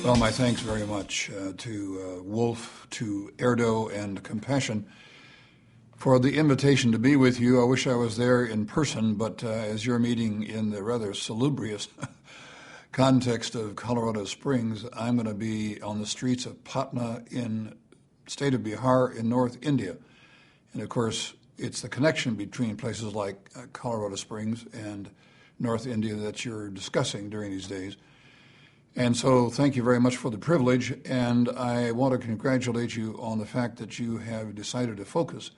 Well, my thanks very much to Wolf, to AERDO, and Compassion for the invitation to be with you. I wish I was there in person, but as you're meeting in the rather salubrious context of Colorado Springs, I'm going to be on the streets of Patna in state of Bihar in North India. And of course, it's the connection between places like Colorado Springs and North India that you're discussing during these days. And so thank you very much for the privilege, and I want to congratulate you on the fact that you have decided to focus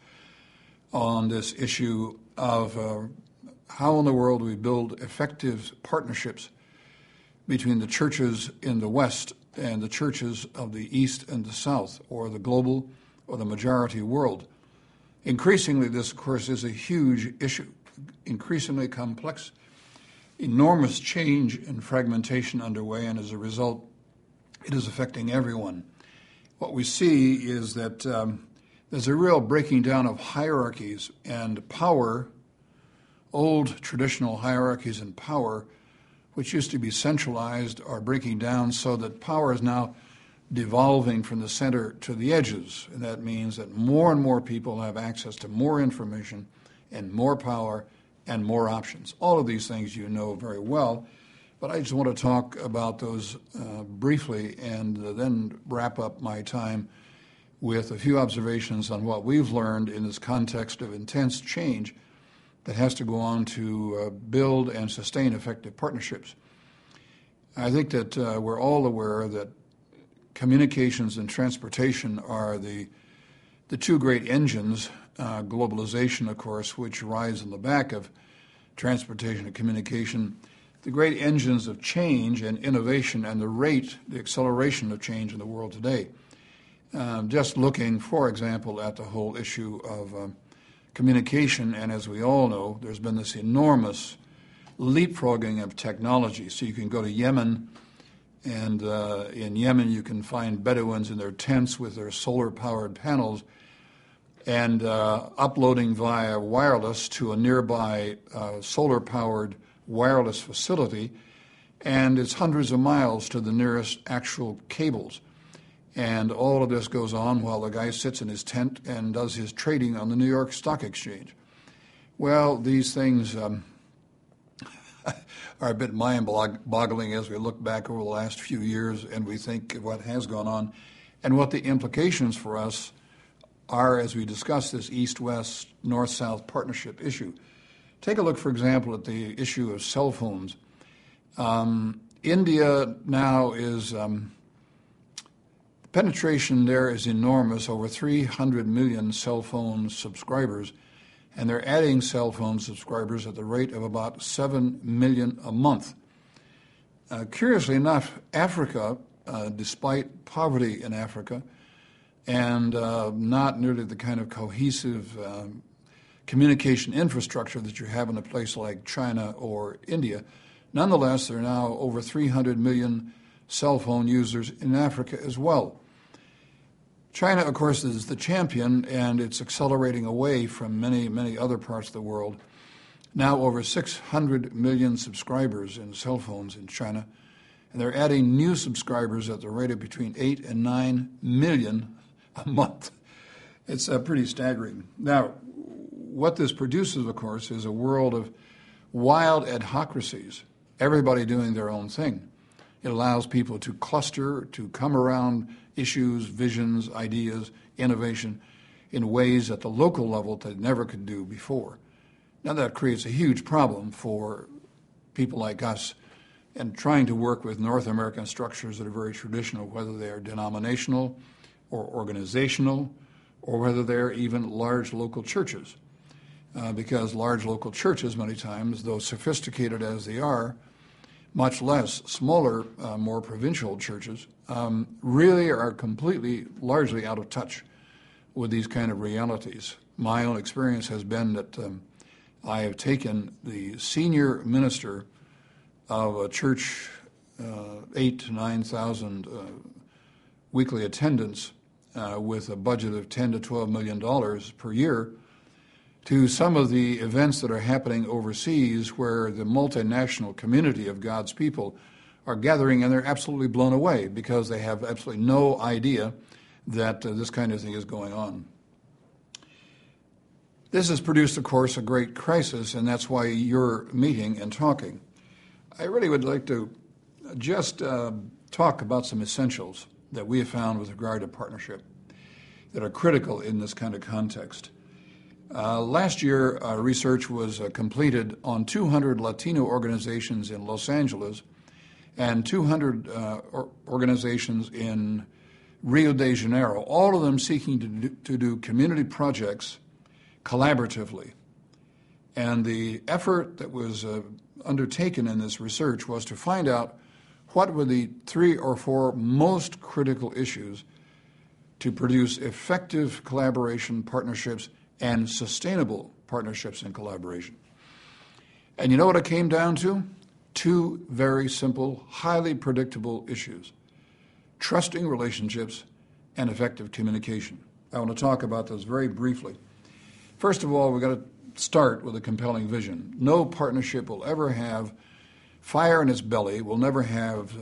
on this issue of how in the world we build effective partnerships between the churches in the West and the churches of the East and the South, or the global or the majority world. Increasingly, this, of course, is a huge issue, increasingly complex, enormous change and fragmentation underway, and as a result, it is affecting everyone. What we see is that there's a real breaking down of hierarchies and power, old traditional hierarchies and power, which used to be centralized, are breaking down so that power is now devolving from the center to the edges. And that means that more and more people have access to more information and more power and more options. All of these things you know very well, but I just want to talk about those briefly and then wrap up my time with a few observations on what we've learned in this context of intense change that has to go on to build and sustain effective partnerships. I think that we're all aware that communications and transportation are the two great engines, globalization, of course, which rides on the back of transportation and communication, the great engines of change and innovation and the acceleration of change in the world today. Just looking, for example, at the whole issue of communication, and as we all know, there's been this enormous leapfrogging of technology. So you can go to Yemen, and in Yemen you can find Bedouins in their tents with their solar-powered panels and uploading via wireless to a nearby solar-powered wireless facility, and it's hundreds of miles to the nearest actual cables. And all of this goes on while the guy sits in his tent and does his trading on the New York Stock Exchange. Well, these things are a bit mind-boggling as we look back over the last few years and we think of what has gone on and what the implications for us are as we discuss this East-West, North-South partnership issue. Take a look, for example, at the issue of cell phones. India now is, penetration there is enormous, over 300 million cell phone subscribers, and they're adding cell phone subscribers at the rate of about 7 million a month. Curiously enough, Africa, despite poverty in Africa, and not nearly the kind of cohesive communication infrastructure that you have in a place like China or India. Nonetheless, there are now over 300 million cell phone users in Africa as well. China, of course, is the champion, and it's accelerating away from many, many other parts of the world. Now over 600 million subscribers in cell phones in China, and they're adding new subscribers at the rate of between 8 and 9 million a month. It's pretty staggering. Now, what this produces, of course, is a world of wild adhocracies, everybody doing their own thing. It allows people to cluster, to come around issues, visions, ideas, innovation in ways at the local level that they never could do before. Now that creates a huge problem for people like us and trying to work with North American structures that are very traditional, whether they are denominational or organizational, or whether they're even large local churches. Because large local churches, many times, though sophisticated as they are, much less smaller, more provincial churches, really are completely, largely out of touch with these kind of realities. My own experience has been that I have taken the senior minister of a church, 8,000 to 9,000 weekly attendance with a budget of $10 to $12 million per year, to some of the events that are happening overseas where the multinational community of God's people are gathering, and they're absolutely blown away because they have absolutely no idea that this kind of thing is going on. This has produced, of course, a great crisis, and that's why you're meeting and talking. I really would like to just talk about some essentials that we have found with regard to partnership that are critical in this kind of context. Last year, research was completed on 200 Latino organizations in Los Angeles and 200 organizations in Rio de Janeiro, all of them seeking to do community projects collaboratively. And the effort that was undertaken in this research was to find out what were the 3 or 4 most critical issues to produce effective collaboration, partnerships, and sustainable partnerships and collaboration. And you know what it came down to? 2 very simple, highly predictable issues: trusting relationships and effective communication. I want to talk about those very briefly. First of all, we've got to start with a compelling vision. No partnership will ever have fire in its belly, will never have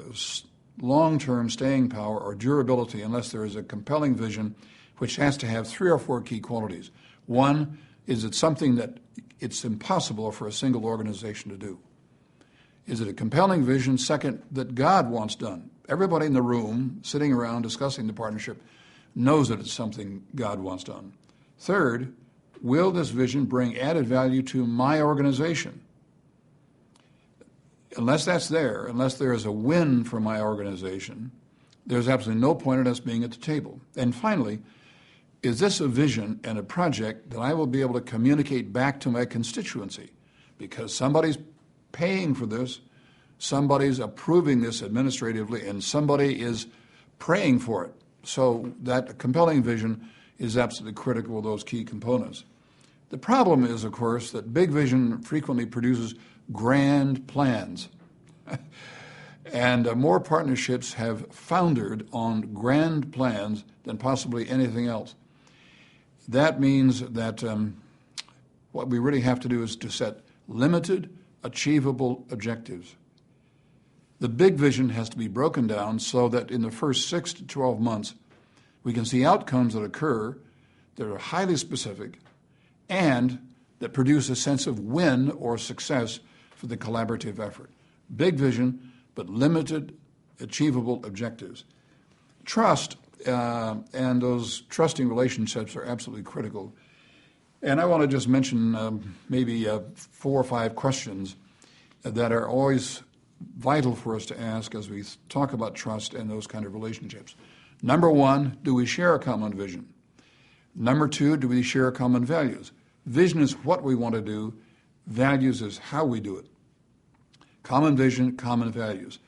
long-term staying power or durability unless there is a compelling vision, which has to have 3 or 4 key qualities. One is it's something that it's impossible for a single organization to do. Is it a compelling vision? Second, that God wants done. Everybody in the room sitting around discussing the partnership knows that it's something God wants done. Third, will this vision bring added value to my organization? Unless that's there, unless there is a win for my organization, there's absolutely no point in us being at the table. And finally, is this a vision and a project that I will be able to communicate back to my constituency? Because somebody's paying for this, somebody's approving this administratively, and somebody is praying for it. So that compelling vision is absolutely critical of those key components. The problem is, of course, that big vision frequently produces grand plans. And more partnerships have foundered on grand plans than possibly anything else. That means that what we really have to do is to set limited, achievable objectives. The big vision has to be broken down so that in the first 6 to 12 months, we can see outcomes that occur that are highly specific and that produce a sense of win or success for the collaborative effort. Big vision, but limited, achievable objectives. Trust and those trusting relationships are absolutely critical. And I want to just mention maybe 4 or 5 questions that are always vital for us to ask as we talk about trust and those kind of relationships. Number 1, do we share a common vision? Number 2, do we share common values? Vision is what we want to do. Values is how we do it. Common vision, common values.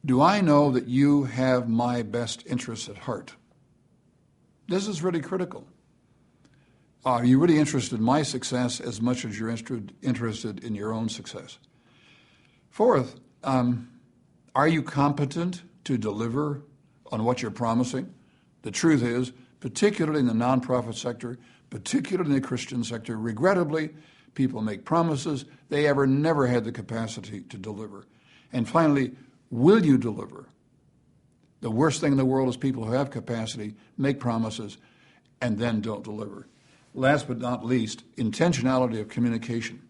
Do I know that you have my best interests at heart? This is really critical. Are you really interested in my success as much as you're interested in your own success? Fourth, are you competent to deliver on what you're promising? The truth is, particularly in the nonprofit sector, particularly in the Christian sector, regrettably, people make promises they never had the capacity to deliver. And finally, will you deliver? The worst thing in the world is people who have capacity, make promises, and then don't deliver. Last but not least, intentionality of communication.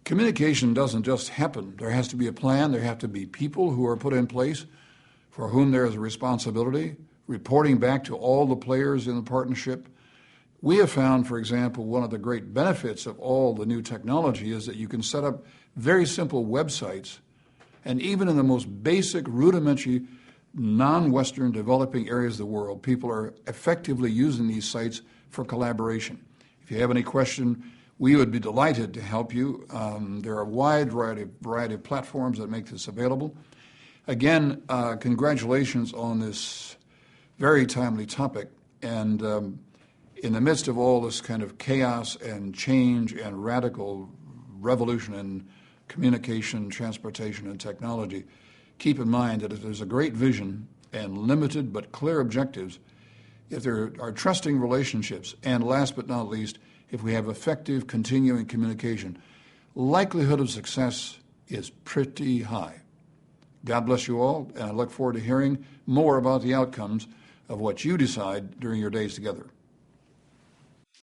Communication doesn't just happen. There has to be a plan. There have to be people who are put in place for whom there is a responsibility, reporting back to all the players in the partnership. We have found, for example, one of the great benefits of all the new technology is that you can set up very simple websites, and even in the most basic, rudimentary, non-Western developing areas of the world, people are effectively using these sites for collaboration. If you have any question, we would be delighted to help you. There are a wide variety of platforms that make this available. Again, congratulations on this very timely topic. And in the midst of all this kind of chaos and change and radical revolution in communication, transportation, and technology, keep in mind that if there's a great vision and limited but clear objectives, if there are trusting relationships, and last but not least, if we have effective continuing communication, likelihood of success is pretty high. God bless you all, and I look forward to hearing more about the outcomes of what you decide during your days together.